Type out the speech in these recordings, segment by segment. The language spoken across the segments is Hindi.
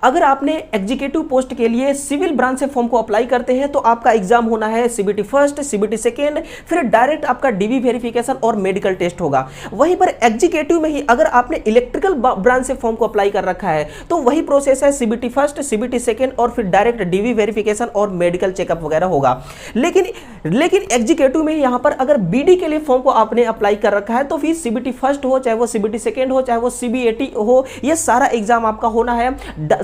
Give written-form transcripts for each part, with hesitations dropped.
अगर आपने एग्जीक्यूटिव पोस्ट के लिए सिविल ब्रांच से फॉर्म को अप्लाई करते हैं तो आपका एग्जाम होना है सीबीटी फर्स्ट, सीबीटी सेकेंड, फिर डायरेक्ट आपका डीवी वेरिफिकेशन और मेडिकल टेस्ट होगा। वहीं पर एग्जीक्यूटिव में ही अगर आपने इलेक्ट्रिकल ब्रांच से फॉर्म को अप्लाई कर रखा है तो वही प्रोसेस है, सीबीटी फर्स्ट, सीबीटी सेकेंड और फिर डायरेक्ट डीवी वेरिफिकेशन और मेडिकल चेकअप वगैरह होगा। लेकिन एग्जीक्यूटिव में यहां पर अगर बीडी के लिए फॉर्म को आपने अप्लाई कर रखा है तो फिर सीबीटी फर्स्ट हो, चाहे वो सीबीटी सेकेंड हो, चाहे वो सीबीएटी हो, ये सारा एग्जाम आपका होना है,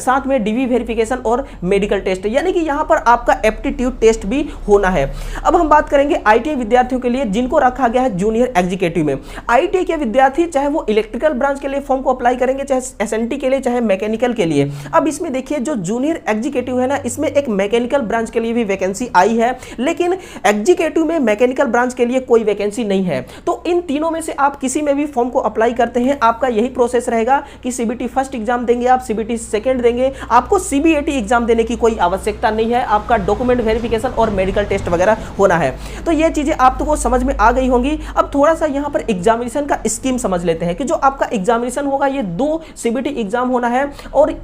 साथ में डीवी वेरिफिकेशन और मेडिकल टेस्ट, यानी कि यहां पर आपका एप्टीट्यूड टेस्ट भी होना है। अब हम बात करेंगे आईटीआई विद्यार्थियों के लिए जिनको रखा गया है जूनियर एग्जीक्यूटिव में। आईटीआई के विद्यार्थी चाहे वो इलेक्ट्रिकल ब्रांच के लिए फॉर्म को अप्लाई करेंगे, चाहे एसएनटी के लिए, चाहे मैकेनिकल के लिए। अब इसमें देखिए जो जूनियर एग्जीक्यूटिव है ना, इसमें एक मैकेनिकल ब्रांच के लिए भी वैकेंसी आई है, लेकिन एग्जीक्यूटिव में मैकेनिकल ब्रांच के लिए कोई वैकेंसी नहीं है। तो इन तीनों में से आप किसी में भी फॉर्म को अप्लाई करते हैं, आपका यही प्रोसेस रहेगा कि सीबीटी फर्स्ट एग्जाम देंगे, आप सीबीटी सेकंड देंगे, आपको सीबीएटी एग्जाम देने की कोई आवश्यकता नहीं है, आपका डॉक्यूमेंट वेरिफिकेशन और मेडिकल टेस्ट वगैरह होना है। तो ये चीजें आपको समझ में आ गई होंगी। अब थोड़ा सा यहां पर एग्जामिनेशन का स्कीम समझ लेते हैं कि जो आपका एग्जामिनेशन होगा ये 2 सीबीटी एग्जाम होना है और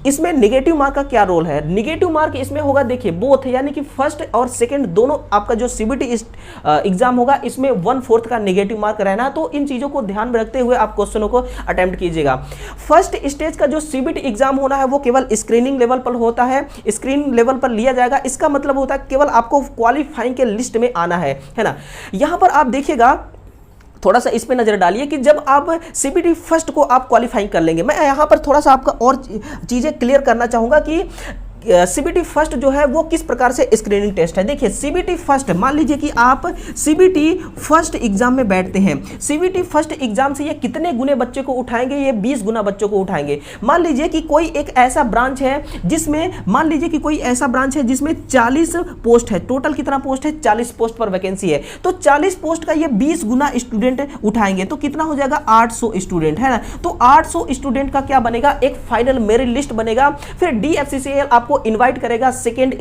इसमें नेगेटिव मार्क का क्या रोल है। नेगेटिव मार्क इसमें होगा, देखिए बोथ, यानी कि फर्स्ट और सेकंड दोनों आपका जो सीबीटी एग्जाम होगा इसमें 1/4 का नेगेटिव मार्क रहना। तो इन चीजों को ध्यान में रखते हुए आप क्वेश्चनों को अटेम्प्ट कीजिएगा। फर्स्ट स्टेज का जो सीबीटी एग्जाम होना है वो केवल स्क्रीनिंग लेवल पर होता है, स्क्रीनिंग लेवल पर लिया जाएगा। इसका मतलब होता है केवल आपको क्वालिफाइंग के लिस्ट में आना है ना। यहां पर आप देखिएगा, थोड़ा सा इस पे नजर डालिए कि जब आप सीबीटी फर्स्ट को आप क्वालिफाई कर लेंगे, मैं यहां पर थोड़ा सा आपका और चीजें क्लियर करना चाहूंगा कि सीबीटी फर्स्ट जो है वो किस प्रकार से स्क्रीनिंग टेस्ट है। देखिए सीबीटी फर्स्ट, मान लीजिए कि आप सीबीटी फर्स्ट एग्जाम में बैठते हैं, सीबीटी फर्स्ट एग्जाम से ये कितने गुने बच्चे को उठाएंगे, ये 20 गुना बच्चों को उठाएंगे। मान लीजिए कि कोई एक ऐसा ब्रांच है जिसमें, मान लीजिए कि कोई ऐसा ब्रांच है जिसमें 40 पोस्ट है, टोटल कितना पोस्ट है, 40 पोस्ट पर वैकेंसी है, तो 40 पोस्ट का ये 20 गुना स्टूडेंट उठाएंगे तो कितना हो जाएगा, 800 स्टूडेंट है ना। तो 800 स्टूडेंट का क्या बनेगा, एक फाइनल मेरिट लिस्ट बनेगा। फिर डीएफसीसीएल आपको इनवाइट करेगा सेकंड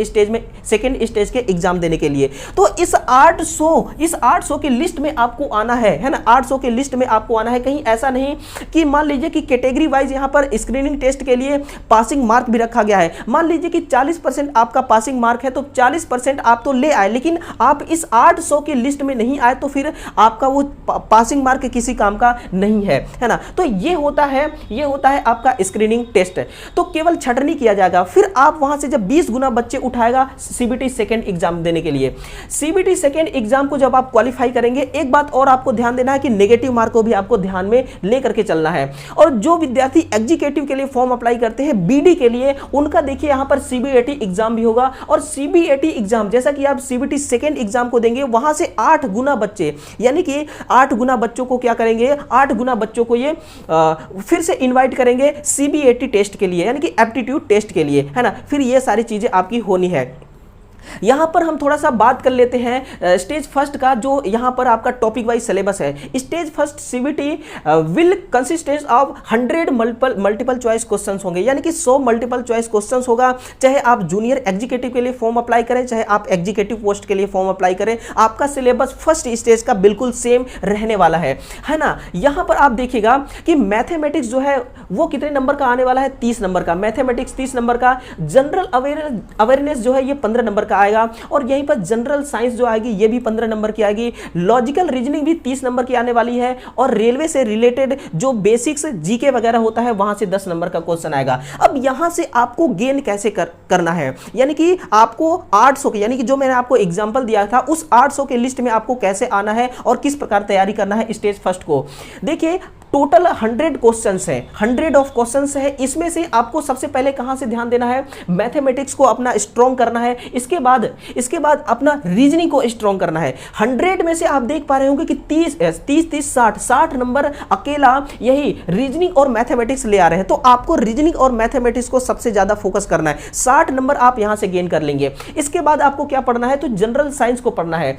स्टेज के एग्जाम देने के लिए। तो इस 800 की लिस्ट में आपको आना है ना, 800 की लिस्ट में आपको आना है। कहीं ऐसा नहीं कि मान लीजिए कि कैटेगरी वाइज यहां पर स्क्रीनिंग टेस्ट के लिए पासिंग मार्क भी रखा गया है। मान लीजिए कि 40% आपका पासिंग मार्क है तो 40% आप तो ले आए, लेकिन आप इस 800 की लिस्ट में नहीं आए तो फिर आपका वो पासिंग मार्क किसी काम का नहीं है ना। तो ये होता है आपका स्क्रीनिंग टेस्ट। तो केवल छटनी किया जाएगा, फिर आप वहां से जब 20 गुना बच्चे उठाएगा सीबीटी सेकंड एग्जाम देने के लिए। सीबीटी सेकंड एग्जाम को जब आप क्वालिफाई करेंगे, एक बात और आपको ध्यान देना है कि नेगेटिव मार्क को भी आपको ध्यान में लेकर के चलना है। और जो विद्यार्थी एग्जीक्यूटिव के लिए फॉर्म अप्लाई करते हैं बीडी के लिए, उनका देखिए यहां पर सीबीएटी एग्जाम भी होगा। और सीबीएटी एग्जाम जैसा कि आप सीबीटी सेकंड एग्जाम को देंगे, वहां से 8 गुना बच्चे, यानी कि 8 गुना बच्चों को क्या करेंगे, 8 गुना बच्चों को ये फिर से इन्वाइट करेंगे सीबीएटी टेस्ट के लिए, यानी कि एप्टीट्यूड टेस्ट के लिए, है ना। फिर ये सारी चीजें आपकी होनी है। यहां पर हम थोड़ा सा बात कर लेते हैं स्टेज फर्स्ट का, जो यहां पर आपका टॉपिक वाइज सिलेबस है। Stage first CBT will consist of 100 multiple choice questions होंगे, यानी कि 100 मल्टीपल चॉइस क्वेश्चंस होगा। चाहे आप जूनियर एग्जीक्यूटिव के लिए फॉर्म अप्लाई करें, चाहे आप एग्जीक्यूटिव पोस्ट के लिए फॉर्म अप्लाई करें, आपका सिलेबस फर्स्ट स्टेज का बिल्कुल सेम रहने वाला है ना। यहां पर आप देखिएगा कि मैथमेटिक्स जो है वो कितने नंबर का आने वाला है, 30 नंबर का। मैथमेटिक्स 30 नंबर का, जनरल अवेयरनेस जो है ये 15 नंबर का आएगा। और यहीं पर जनरल साइंस जो आएगी ये भी 15 नंबर की आएगी। लॉजिकल रीजनिंग भी 30 नंबर की आने वाली है। और रेलवे से रिलेटेड जो बेसिक्स जीके वगैरह होता है वहां से 10 नंबर का क्वेश्चन आएगा। अब यहां से आपको गेन कैसे करना है, यानी कि आपको 800 के, यानी कि जो मैंने आपको एग्जांपल दिया था उस 800 के लिस्ट में आपको कैसे आना है और किस प्रकार तैयारी करना है स्टेज फर्स्ट को। देखिए टोटल 100 क्वेश्चंस है, 100 ऑफ क्वेश्चंस है। इसमें से आपको सबसे पहले कहां से ध्यान देना है, मैथमेटिक्स को अपना स्ट्रॉन्ग करना है। इसके बाद अपना रीजनिंग को स्ट्रॉन्ग करना है। 100 में से आप देख पा रहे होंगे कि 30 60 नंबर अकेला यही रीजनिंग और मैथमेटिक्स ले आ रहे हैं। तो आपको रीजनिंग और मैथमेटिक्स को सबसे ज्यादा फोकस करना है। 60 नंबर आप यहां से गेन कर लेंगे। इसके बाद आपको क्या पढ़ना है, तो जनरल साइंस को पढ़ना है,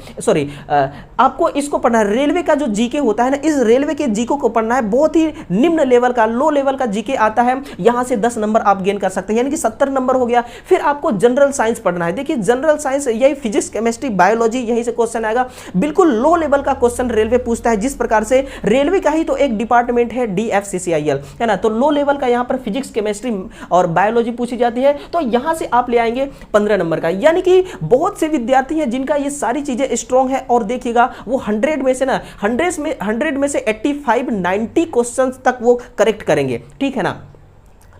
आपको इसको पढ़ना है। रेलवे का जो जीके होता है ना, इस रेलवे के जीके को पढ़ना है। बहुत ही निम्न लेवल का, लो लेवल का जीके आता है, यहां से 10 नंबर आप गेन कर सकते हैं, यानी कि 70 नंबर हो गया। फिर आपको जनरल साइंस पढ़ना है। देखिए जनरल साइंस यही फिजिक्स, केमिस्ट्री, बायोलॉजी, यहीं से क्वेश्चन आएगा। बिल्कुल लो लेवल का क्वेश्चन रेलवे पूछता है, जिस प्रकार से रेलवे का ही तो एक डिपार्टमेंट है DFCCIL, है ना। तो लो लेवल का यहां पर फिजिक्स, केमिस्ट्री और बायोलॉजी पूछी जाती है, तो यहां से आप ले आएंगे 15 नंबर का। यानी कि बहुत से विद्यार्थी हैं जिनका ये सारी चीजें स्ट्रॉन्ग है, और देखिएगा वो 100 में से ना 100 में से 85 90 क्वेश्चन तक वो करेक्ट करेंगे, ठीक है ना।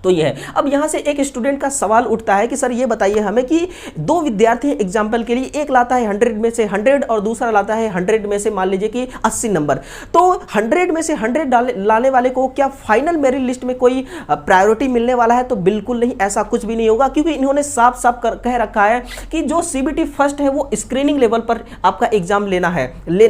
तो ये है। अब यहां से एक स्टूडेंट का सवाल उठता है कि सर ये बताइए हमें कि दो विद्यार्थी एग्जाम्पल के लिए, एक लाता है 100 में से 100 और दूसरा लाता है 100 में से मान लीजिए कि 80 नंबर, तो 100 में से 100 लाने वाले को क्या फाइनल मेरिट लिस्ट में कोई प्रायोरिटी मिलने वाला है? तो बिल्कुल नहीं, ऐसा कुछ भी नहीं होगा, क्योंकि इन्होंने साफ साफ कह रखा है कि जो CBT फर्स्ट है वो स्क्रीनिंग लेवल पर आपका एग्जाम लेना है,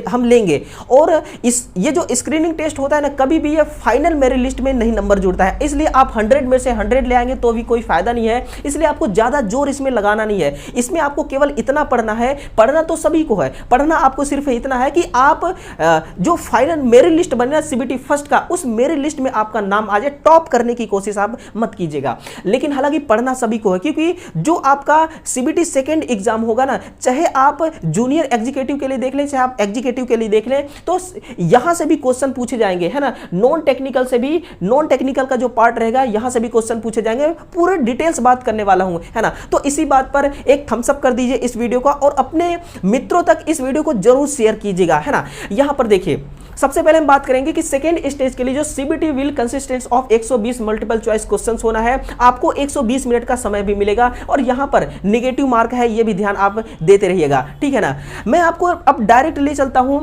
हम लेंगे। और ये जो स्क्रीनिंग टेस्ट होता है ना, कभी भी ये फाइनल मेरिट लिस्ट में नहीं नंबर जुड़ता है, इसलिए आप 100 में से 100 ले आएंगे तो भी कोई फायदा नहीं है। इसलिए आपको ज्यादा जोर इसमें लगाना नहीं है। इसमें आपको केवल इतना पढ़ना है, पढ़ना तो सभी को है, पढ़ना आपको सिर्फ इतना है कि आप जो फाइनल मेरिट लिस्ट बने CBT फर्स्ट का, उस मेरिट लिस्ट में आपका नाम आ जाए। टॉप करने की कोशिश आप मत कीजिएगा, लेकिन हालांकि पढ़ना सभी को है, क्योंकि जो आपका CBT सेकेंड एग्जाम होगा ना, चाहे आप जूनियर एग्जीक्यूटिव के लिए देख लें, चाहे आप एग्जीक्यूटिव के लिए देख लें, तो यहां से भी क्वेश्चन पूछे जाएंगे, है ना। नॉन टेक्निकल से भी, नॉन टेक्निकल का जो पार्ट रहेगा यहां से भी क्वेश्चन पूछे जाएंगे। पूरे डिटेल्स बात करने वाला हूं, है ना। तो इसी बात पर एक थम्स अप कर दीजिए इस वीडियो का, और अपने मित्रों तक इस वीडियो को जरूर शेयर कीजिएगा, है ना। यहां पर देखिए, सबसे पहले हम बात करेंगे कि सेकेंड स्टेज के लिए जो CBT will consistence of 120 multiple choice questions होना है। आपको 120 मिनट का समय भी मिलेगा, और यहां पर नेगेटिव मार्क है, ये भी ध्यान आप देते रहिएगा, ठीक है ना। मैं आपको अब डायरेक्ट ले चलता हूं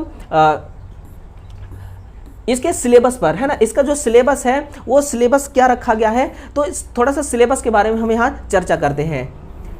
इसके सिलेबस पर, है ना। इसका जो सिलेबस है वो सिलेबस क्या रखा गया है, तो थोड़ा सा सिलेबस के बारे में हम यहाँ चर्चा करते हैं।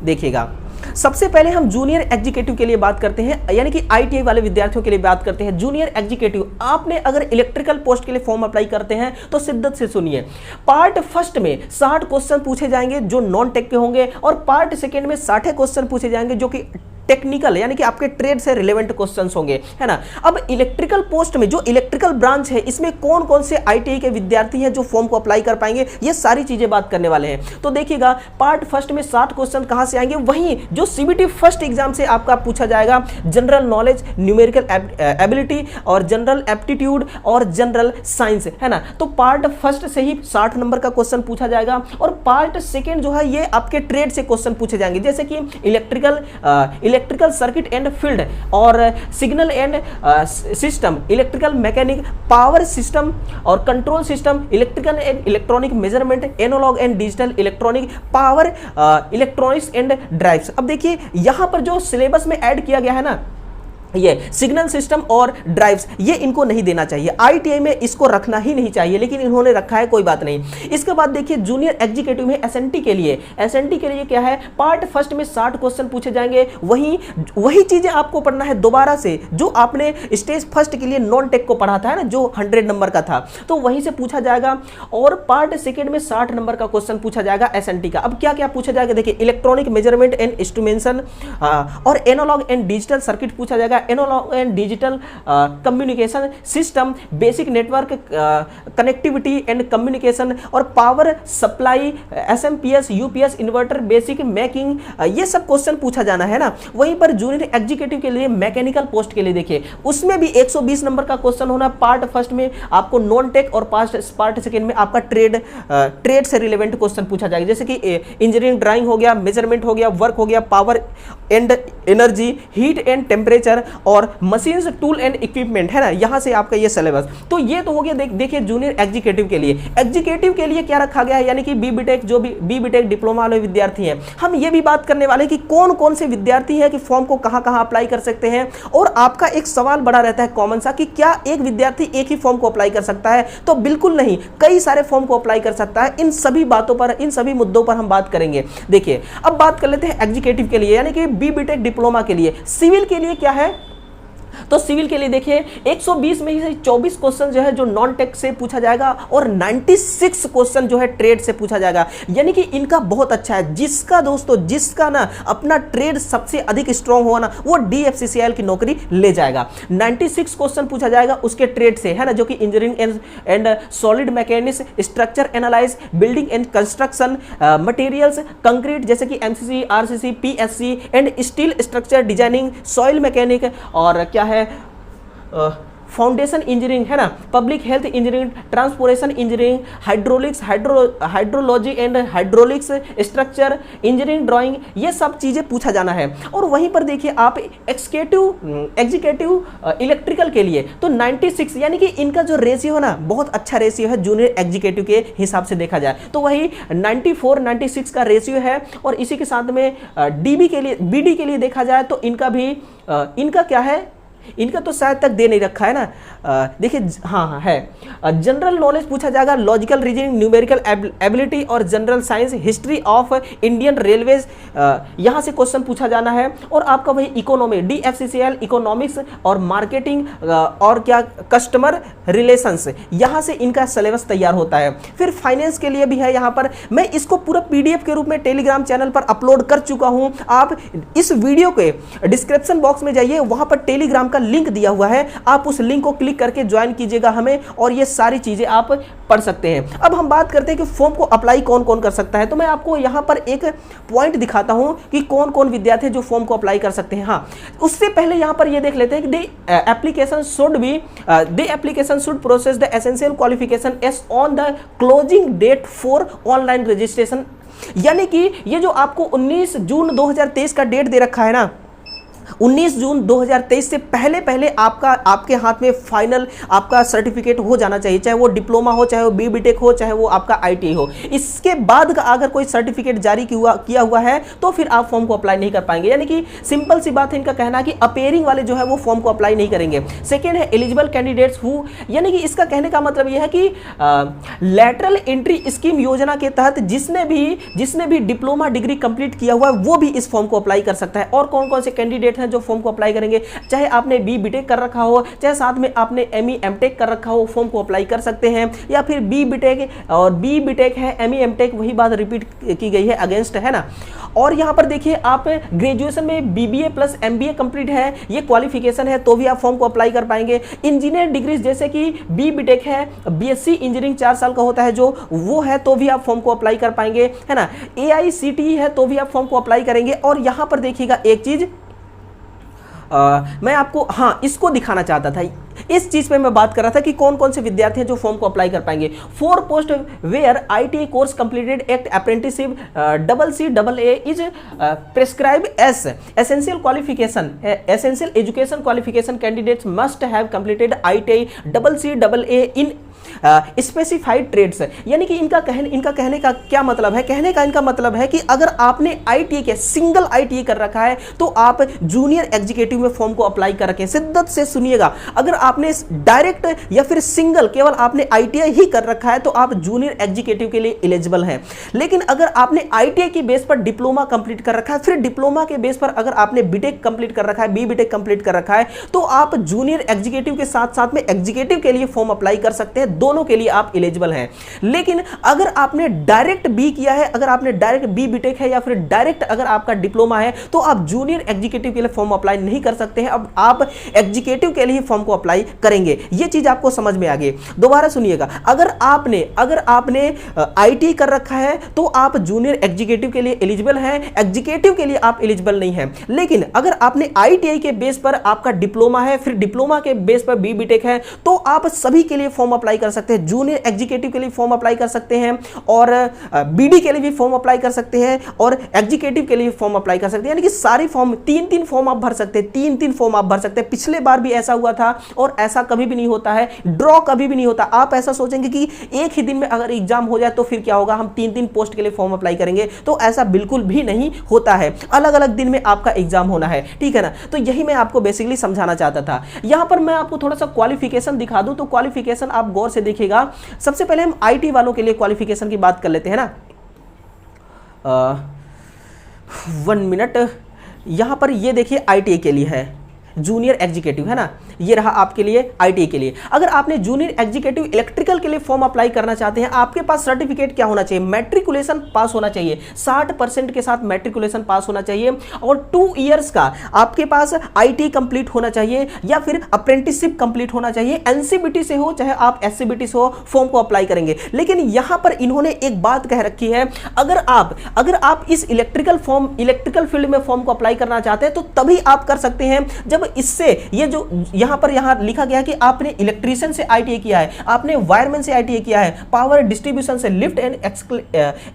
देखिएगा, सबसे पहले हम जूनियर एग्जीक्यूटिव के लिए बात करते हैं, यानी कि ITI वाले विद्यार्थियों के लिए बात करते हैं। जूनियर एग्जीक्यूटिव, आपने अगर इलेक्ट्रिकल पोस्ट के लिए फॉर्म अप्लाई करते हैं तो शिद्दत से सुनिए। पार्ट फर्स्ट में 60 क्वेश्चन पूछे जाएंगे जो नॉन टेक के होंगे, और पार्ट सेकेंड में 60 क्वेश्चन पूछे जाएंगे जो कि टेक्निकल, यानी कि आपके ट्रेड से रिलेवेंट क्वेश्चंस होंगे, है ना। अब इलेक्ट्रिकल पोस्ट में, जो इलेक्ट्रिकल ब्रांच है, इसमें कौन कौन से ITI के विद्यार्थी हैं जो फॉर्म को अप्लाई कर पाएंगे, ये सारी चीजें बात करने वाले हैं। तो देखिएगा, पार्ट फर्स्ट में 60 क्वेश्चन कहां से आएंगे, वहीं जो CBT फर्स्ट एग्जाम से आपका पूछा जाएगा, जनरल नॉलेज, न्यूमेरिकल एबिलिटी और जनरल एप्टीट्यूड और जनरल साइंस, है ना। तो पार्ट फर्स्ट से ही 60 नंबर का क्वेश्चन पूछा जाएगा, और पार्ट सेकेंड जो है ये आपके ट्रेड से क्वेश्चन पूछे जाएंगे, जैसे कि इलेक्ट्रिकल सर्किट एंड फील्ड और signal and system, electrical mechanic, power system और control system, electrical and electronic measurement, analogue and digital electronic, power electronics and drives. अब देखिए यहां पर जो सिलेबस में ऐड किया गया है ना, ये सिग्नल सिस्टम और ड्राइव्स, ये इनको नहीं देना चाहिए, ITI में इसको रखना ही नहीं चाहिए, लेकिन इन्होंने रखा है, कोई बात नहीं। इसके बाद देखिए, जूनियर एग्जीक्यूटिव में SNT के लिए क्या है, पार्ट फर्स्ट में 60 क्वेश्चन पूछे जाएंगे, वही चीजें आपको पढ़ना है दोबारा से, जो आपने स्टेज फर्स्ट के लिए नॉन टेक को पढ़ा था, है ना, जो 100 नंबर का था, तो वहीं से पूछा जाएगा। और पार्ट सेकेंड में 60 नंबर का क्वेश्चन पूछा जाएगा SNT का। अब क्या क्या पूछा जाएगा, देखिए, इलेक्ट्रॉनिक मेजरमेंट एंड इंस्ट्रूमेंटेशन और एनालॉग एंड डिजिटल सर्किट पूछा जाएगा, analogue and digital communication system, basic network connectivity and communication और power supply, SMPS, UPS, inverter, basic making, ये सब क्वेश्चन पूछा जाना है ना। वहीं पर जूनियर एग्जीक्यूटिव के लिए मैकेनिकल पोस्ट के लिए देखिए, उसमें भी 120 नंबर का क्वेश्चन होना। पार्ट फर्स्ट में आपको नॉन टेक और पार्ट सेकेंड में आपका ट्रेड से रिलेवेंट क्वेश्चन पूछा जाएगा, जैसे कि इंजीनियरिंग ड्राइंग हो गया, मेजरमेंट हो गया, वर्क हो गया, power and energy, heat and temperature और मशीन्स, टूल एंड इक्विपमेंट, है ना। यहां से आपका ये सिलेबस, तो ये तो हो गया। देखिए जूनियर एग्जीक्यूटिव के लिए क्या रखा गया है, यानी कि BBTech, जो भी BBTech डिप्लोमा वाले विद्यार्थी हैं, हम ये भी बात करने वाले कि कौन कौन से विद्यार्थी हैं कि फॉर्म को कहां कहां अप्लाई कर सकते हैं। और आपका एक सवाल बड़ा रहता है कॉमन सा, कि क्या एक विद्यार्थी एक ही फॉर्म को अप्लाई कर सकता है, तो बिल्कुल नहीं, कई सारे फॉर्म को अप्लाई कर सकता है। इन सभी बातों पर, इन सभी मुद्दों पर हम बात करेंगे। देखिए, अब बात कर लेते हैं एग्जीक्यूटिव के लिए, यानी कि BBTech डिप्लोमा के लिए। सिविल के लिए क्या है, तो सिविल के लिए देखिए 120 में से 24 क्वेश्चन जो है जो नॉन टेक से पूछा जाएगा और 96 क्वेश्चन जो है ट्रेड से पूछा जाएगा, यानी कि इनका बहुत अच्छा है। जिसका दोस्तों जिसका ना अपना ट्रेड सबसे अधिक स्ट्रांग हुआ ना, वो डीएफसीसीआईएल की नौकरी ले जाएगा। 96 क्वेश्चन पूछा जाएगा उसके ट्रेड से, है ना, जो कि engineering and solid mechanics, structure analyse, building and construction, materials, concrete जैसे कि MCC, RCC, PSC and steel structure designing, soil mechanic, और क्या है फाउंडेशन इंजीनियरिंग, है ना, public health engineering, transportation engineering, hydraulics, hydrology and hydraulics, structure engineering, drawing, ये सब चीजें पूछा जाना है। और वहीं पर देखिए आप एग्जीक्यूटिव इलेक्ट्रिकल के लिए तो 96, यानी कि इनका जो रेशियो है ना बहुत अच्छा रेशियो है जूनियर एग्जीक्यूटिव के हिसाब से देखा जाए तो वही 94 96 का रेशियो है। और इसी के साथ में डीबी के लिए, बीडी के लिए देखा जाए तो इनका भी इनका क्या है, इनका तो शायद तक दे नहीं रखा है ना, देखिए हाँ है, जनरल नॉलेज पूछा जाएगा, लॉजिकल रीजनिंग, न्यूमेरिकल एबिलिटी और general science, history of Indian railways, यहाँ से क्वेश्चन पूछा जाना है। और आपका वही इकोनॉमी, डीएफसीसीआईएल इकोनॉमिक्स और मार्केटिंग और क्या कस्टमर रिलेशंस, यहाँ से इनका सिलेबस तैयार होता है। फिर फाइनेंस के लिए भी है, यहाँ पर मैं इसको पूरा पीडीएफ के रूप में टेलीग्राम चैनल पर अपलोड कर चुका हूँ। आप इस वीडियो के डिस्क्रिप्शन बॉक्स में जाइए, वहाँ पर टेलीग्राम का लिंक दिया हुआ है, आप उस लिंक को क्लिक करके ज्वाइन कीजिएगा हमें, और ये सारी चीजें आप पढ़ सकते हैं। अब हम बात करते हैं कि फॉर्म को अप्लाई कौन कौन कर सकता है। तो मैं आपको यहां पर एक पॉइंट दिखाता हूं कि कौन कौन विद्यार्थी जो फॉर्म को अप्लाई कर सकते हैं। हाँ, उससे पहले यहां पर ये देख लेते हैं कि application should process the essential qualification as on the closing date for online registration, यानी कि ये जो आपको 19 जून 2023 का डेट दे रखा है ना, 19 जून 2023 से पहले पहले आपके हाथ में फाइनल आपका सर्टिफिकेट हो जाना चाहिए, चाहे वो डिप्लोमा हो, चाहे वो बीटेक हो, चाहे वो आपका आईटीआई हो। इसके बाद का अगर कोई सर्टिफिकेट जारी किया हुआ है तो फिर आप फॉर्म को अप्लाई नहीं कर पाएंगे, यानी कि सिंपल सी बात है इनका कहना कि अपेयरिंग वाले जो है वो फॉर्म को अप्लाई नहीं करेंगे। सेकेंड है एलिजिबल कैंडिडेट्स हु, यानी कि इसका कहने का मतलब यह है कि लैटरल एंट्री स्कीम योजना के तहत जिसने भी डिप्लोमा डिग्री कंप्लीट किया हुआ है वो भी इस फॉर्म को अप्लाई कर सकता है। और कौन कौन से कैंडिडेट हैं जो फॉर्म को अप्लाई करेंगे, चाहे आपने बीटेक कर रखा हो, चाहे साथ में आपने एमई एमटेक कर रखा हो, फॉर्म को अप्लाई कर सकते हैं, या फिर बीटेक और बीटेक है, एमई एमटेक, वही बात रिपीट की गई है अगेंस्ट, है ना। और यहां पर देखिए आप ग्रेजुएशन में बीबीए प्लस एमबीए कंप्लीट है, ये क्वालिफिकेशन है तो भी आप फॉर्म को अप्लाई कर पाएंगे। इंजीनियर डिग्रीज जैसे कि बीटेक है, बीएससी इंजीनियरिंग 4 साल का होता है जो, वो है तो भी आप फॉर्म को अप्लाई कर पाएंगे, है ना। एआईसीटीई है तो भी आप फॉर्म को अप्लाई करेंगे। और यहां पर देखिएगा एक चीज मैं आपको हाँ इसको दिखाना चाहता था, इस चीज पे मैं बात कर रहा था कि कौन कौन से विद्यार्थी हैं जो फॉर्म को अप्लाई कर पाएंगे। 4 post where ITI course completed act apprenticeship CCAA is prescribe as essential qualification, essential education qualification candidates must have completed ITI CCAA in specified trades, यानी कि इनका कहने का क्या मतलब है, कहने का इनका मतलब है कि अगर आपने आईटीआई के सिंगल आईटीआई कर रखा है तो आप जूनियर एग्जीक्यूटिव में फॉर्म को अप्लाई कर रखें। शिद्दत से सुनिएगा, अगर आपने डायरेक्ट या फिर सिंगल केवल आपने आईटीआई ही कर रखा है तो आप जूनियर एग्जीक्यूटिव के लिए एलिजिबल हैं। लेकिन अगर आपने आईटीआई की बेस पर डिप्लोमा कंप्लीट कर रखा है, फिर डिप्लोमा के बेस पर अगर आपने बीटेक कंप्लीट कर रखा है, बीटेक कंप्लीट कर रखा है, तो आप जूनियर एग्जीक्यूटिव के साथ साथ में एग्जीक्यूटिव के लिए फॉर्म अप्लाई कर सकते हैं, दोनों के लिए आप एलिजिबल हैं। लेकिन अगर आपने डायरेक्ट बी किया है, अगर आपने डायरेक्ट बीटेक है या फिर डायरेक्ट अगर आपका डिप्लोमा है तो आप जूनियर एग्जीक्यूटिव के लिए फॉर्म अप्लाई नहीं कर सकते हैं, अब आप एग्जीक्यूटिव के लिए फॉर्म को अप्लाई करेंगे। यह चीज आपको समझ में आ गई। दोबारा सुनिएगा, अगर आपने आईटी कर रखा है तो आप जूनियर एग्जीक्यूटिव के लिए एलिजिबल हैं, एग्जीक्यूटिव के लिए आप एलिजिबल नहीं हैं। लेकिन अगर आपने आईटीआई के बेस पर आपका डिप्लोमा है, फिर डिप्लोमा के बेस पर बीटेक है, तो आप सभी के लिए फॉर्म अप्लाई कर सकते हैं। जूनियर एग्जीक्यूटिव के लिए फॉर्म अप्लाई कर सकते हैं और बीडी के लिए भी फॉर्म अप्लाई कर सकते हैं और एग्जीक्यूटिव के लिए फॉर्म अप्लाई कर सकते हैं, यानी कि सारी फॉर्म तीन फॉर्म आप भर सकते हैं, तीन फॉर्म आप भर सकते हैं। पिछले बार भी ऐसा हुआ था और ऐसा कभी भी नहीं होता है, ड्रॉ कभी भी नहीं होता। आप ऐसा सोचेंगे कि एक ही दिन में अगर एग्जाम हो जाए तो फिर क्या होगा, हम तीन पोस्ट के लिए फॉर्म अप्लाई करेंगे, तो ऐसा बिल्कुल भी नहीं होता है। अलग अलग दिन में आपका एग्जाम होना है, ठीक है ना। तो यही मैं आपको बेसिकली समझाना चाहता था। यहां पर मैं आपको थोड़ा सा क्वालिफिकेशन दिखा दूं, तो क्वालिफिकेशन आप गौर से देखिएगा। सबसे पहले हम आईटी वालों के लिए क्वालिफिकेशन की बात कर लेते हैं ना। 1 मिनट, यहां पर ये देखिए आईटीआई के लिए है, जूनियर एग्जीक्यूटिव, है ना, ये रहा आपके लिए आईटीआई के लिए। अगर आपने जूनियर एग्जीक्यूटिव इलेक्ट्रिकल के लिए फॉर्म अप्लाई करना चाहते हैं, आपके पास सर्टिफिकेट क्या होना चाहिए, मैट्रिकुलेशन पास होना चाहिए, 60% के साथ मैट्रिकुलेशन पास होना चाहिए, और 2 इयर्स का आपके पास आईटी कंप्लीट होना चाहिए या फिर अप्रेंटिसशिप कंप्लीट होना चाहिए। एनसीबीटी से हो चाहे आप एससीबीटी से हो, फॉर्म को अप्लाई करेंगे। लेकिन यहां पर इन्होंने एक बात कह रखी है, अगर आप इस इलेक्ट्रिकल फील्ड में फॉर्म को अप्लाई करना चाहते हैं तो तभी आप कर सकते हैं जब इससे ये जो यहां लिखा गया कि आपने इलेक्ट्रीशियन से आईटीआई किया है, आपने वायरमैन से आईटीआई किया है, पावर डिस्ट्रीब्यूशन से, लिफ्ट एंड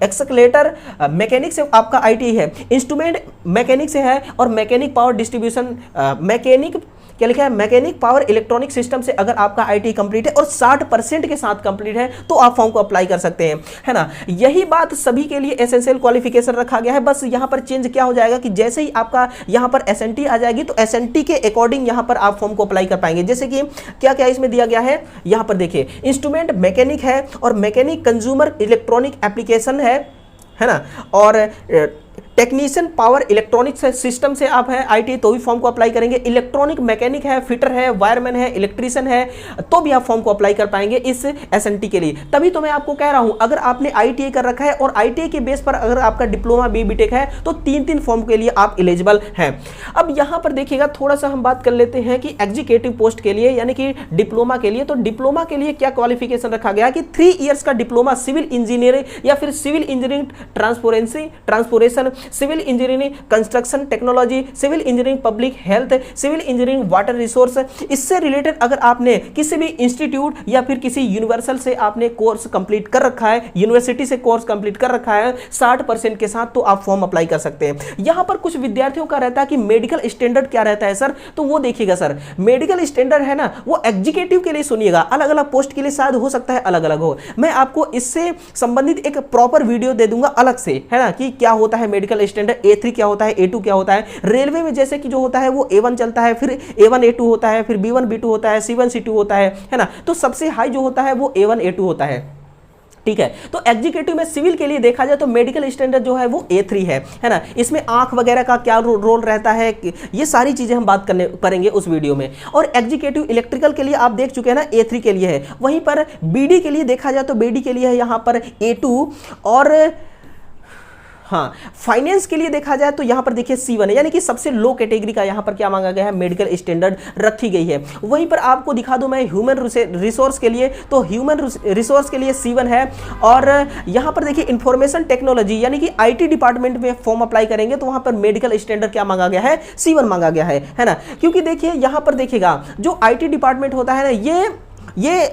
एक्सकलेटर मैकेनिक से आपका आईटीआई है, इंस्ट्रूमेंट मैकेनिक से है, और मैकेनिक पावर डिस्ट्रीब्यूशन क्या लिखा है, मैकेनिक पावर इलेक्ट्रॉनिक सिस्टम से अगर आपका आईटी कंप्लीट है और 60% के साथ कंप्लीट है तो आप फॉर्म को अप्लाई कर सकते हैं, है ना। यही बात सभी के लिए एसेंशियल क्वालिफिकेशन रखा गया है। बस यहां पर चेंज क्या हो जाएगा कि जैसे ही आपका यहां पर एसएनटी आ जाएगी तो एसएनटी के अकॉर्डिंग यहां पर आप फॉर्म को अप्लाई कर पाएंगे। जैसे कि क्या क्या इसमें दिया गया है, यहां पर देखिए, इंस्ट्रूमेंट मैकेनिक है और मैकेनिक कंज्यूमर इलेक्ट्रॉनिक एप्लीकेशन है ना, और टेक्नीशियन पावर इलेक्ट्रॉनिक सिस्टम से आप हैं आईटी तो भी फॉर्म को अप्लाई करेंगे, इलेक्ट्रॉनिक मैकेनिक है, फिटर है, वायरमैन है, इलेक्ट्रीशियन है, तो भी आप फॉर्म को अप्लाई कर पाएंगे इस एसएनटी के लिए। तभी तो मैं आपको कह रहा हूं, अगर आपने आईटीआई कर रखा है और आईटीआई के बेस पर अगर आपका डिप्लोमा बीटेक है तो 3 फॉर्म के लिए आप एलिजिबल हैं। अब यहां पर देखिएगा, थोड़ा सा हम बात कर लेते हैं कि एग्जीक्यूटिव पोस्ट के लिए यानी कि डिप्लोमा के लिए, तो डिप्लोमा के लिए क्या क्वालिफिकेशन रखा गया कि 3 इयर्स का डिप्लोमा सिविल इंजीनियरिंग या फिर civil engineering transportation, civil engineering construction technology, civil engineering public health, civil engineering water resource, इससे रिलेटेड अगर आपने किसी भी इंस्टीट्यूट या फिर किसी यूनिवर्सल से आपने कोर्स कंप्लीट कर रखा है, यूनिवर्सिटी से कोर्स कंप्लीट कर रखा है 60% के साथ, तो आप फॉर्म अप्लाई कर सकते हैं। यहां पर कुछ विद्यार्थियों का रहता है कि मेडिकल स्टैंडर्ड क्या रहता है सर, तो वो देखिएगा सर, मेडिकल स्टैंडर्ड है ना, वो एग्जीक्यूटिव के लिए सुनिएगा, अलग अलग पोस्ट के लिए शायद हो सकता है अलग अलग हो। मैं आपको इससे संबंधित एक प्रॉपर वीडियो दे दूंगा अलग से, है ना, कि क्या होता है मेडिकल स्टैंडर्ड, A3 क्या होता है, A2 क्या होता है। रेलवे में जैसे कि जो होता है वो A1 चलता है, फिर A1 A2 होता है, फिर B1 B2 होता है, C1 C2 होता है ना, तो सबसे हाई जो होता है वो A1 A2 होता है, ठीक है। तो एग्जीक्यूटिव में सिविल के लिए देखा जाए तो मेडिकल स्टैंडर्ड जो है वो A3 है ना। इसमें आंख वगैरह का क्या रोल रहता है, ये सारी चीजें हम बात करेंगे उस वीडियो में। और एग्जीक्यूटिव इलेक्ट्रिकल के लिए आप देख चुके हैं ना, A3 के लिए है। वहीं पर बीडी के लिए देखा जाए तो बीडी के लिए है यहां पर A2, और हाँ, फाइनेंस के लिए देखा जाए तो यहां पर देखिए C1 है, यानी कि सबसे लो कैटेगरी का यहां पर क्या मांगा गया है, मेडिकल स्टैंडर्ड रखी गई है। वहीं पर आपको दिखा दूं मैं ह्यूमन रिसोर्स के लिए, तो ह्यूमन रिसोर्स के लिए C1 है। और यहां पर देखिए इंफॉर्मेशन टेक्नोलॉजी यानी कि आईटी डिपार्टमेंट में फॉर्म अप्लाई करेंगे तो वहां पर मेडिकल स्टैंडर्ड क्या मांगा गया है, C1 मांगा गया है ना। क्योंकि देखिए यहां पर देखिएगा जो आईटी डिपार्टमेंट होता है ना, ये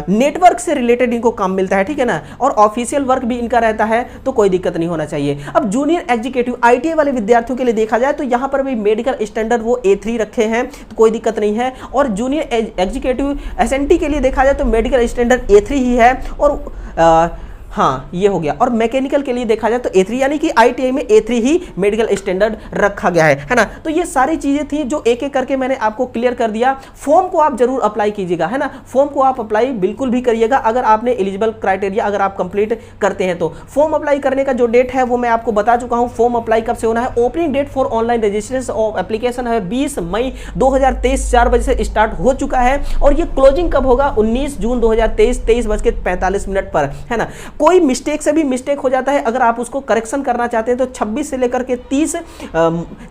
नेटवर्क से रिलेटेड इनको काम मिलता है, ठीक है ना, और ऑफिशियल वर्क भी इनका रहता है, तो कोई दिक्कत नहीं होना चाहिए। अब जूनियर एग्जीक्यूटिव आईटीआई वाले विद्यार्थियों के लिए देखा जाए तो यहां पर भी मेडिकल स्टैंडर्ड वो A3 रखे हैं, तो कोई दिक्कत नहीं है। और जूनियर एग्जीक्यूटिव एसएनटी के लिए देखा जाए तो मेडिकल स्टैंडर्ड A3 ही है, और हाँ ये हो गया। और मैकेनिकल के लिए देखा जाए तो A3, यानी कि आईटीआई में A3 ही मेडिकल स्टैंडर्ड रखा गया है ना। तो ये सारी चीजें थी जो एक एक करके मैंने आपको क्लियर कर दिया। फॉर्म को आप जरूर अप्लाई कीजिएगा, है ना, फॉर्म को आप अप्लाई बिल्कुल भी करिएगा अगर आपने एलिजिबल क्राइटेरिया अगर आप कंप्लीट करते हैं तो। फॉर्म अप्लाई करने का जो डेट है वो मैं आपको बता चुका हूँ। फॉर्म अप्लाई कब से होना है, opening date for online registration of application है 20 मई 2023 4 बजे से स्टार्ट हो चुका है, और ये क्लोजिंग कब होगा, 19 जून 2023 23:45 पर, है ना। कोई मिस्टेक से भी मिस्टेक हो जाता है, अगर आप उसको करेक्शन करना चाहते हैं तो 26 से लेकर के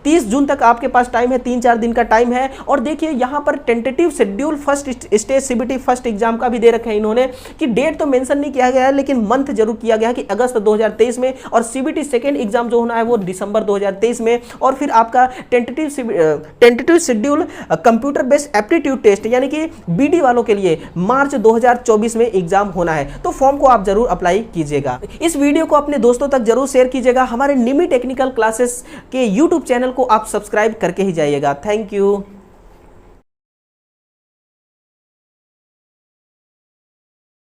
30 जून तक आपके पास टाइम है, 3-4 दिन का टाइम है। और देखिए यहां पर tentative schedule first stage CBT first exam का भी दे रखे हैं इन्होंने, कि डेट तो मेंशन नहीं किया गया है लेकिन मंथ जरूर किया गया है कि अगस्त 2023 में, और सीबीटी सेकेंड एग्जाम जो होना है वो दिसंबर 2023 में। और फिर आपका tentative schedule computer based aptitude test यानी कि बीडी वालों के लिए मार्च 2024 में एग्जाम होना है। तो फॉर्म को आप जरूर अप्लाई कीजिएगा। इस वीडियो को अपने दोस्तों तक जरूर शेयर कीजिएगा। हमारे निमी टेक्निकल क्लासेस के YouTube चैनल को आप सब्सक्राइब करके ही जाइएगा। Thank you.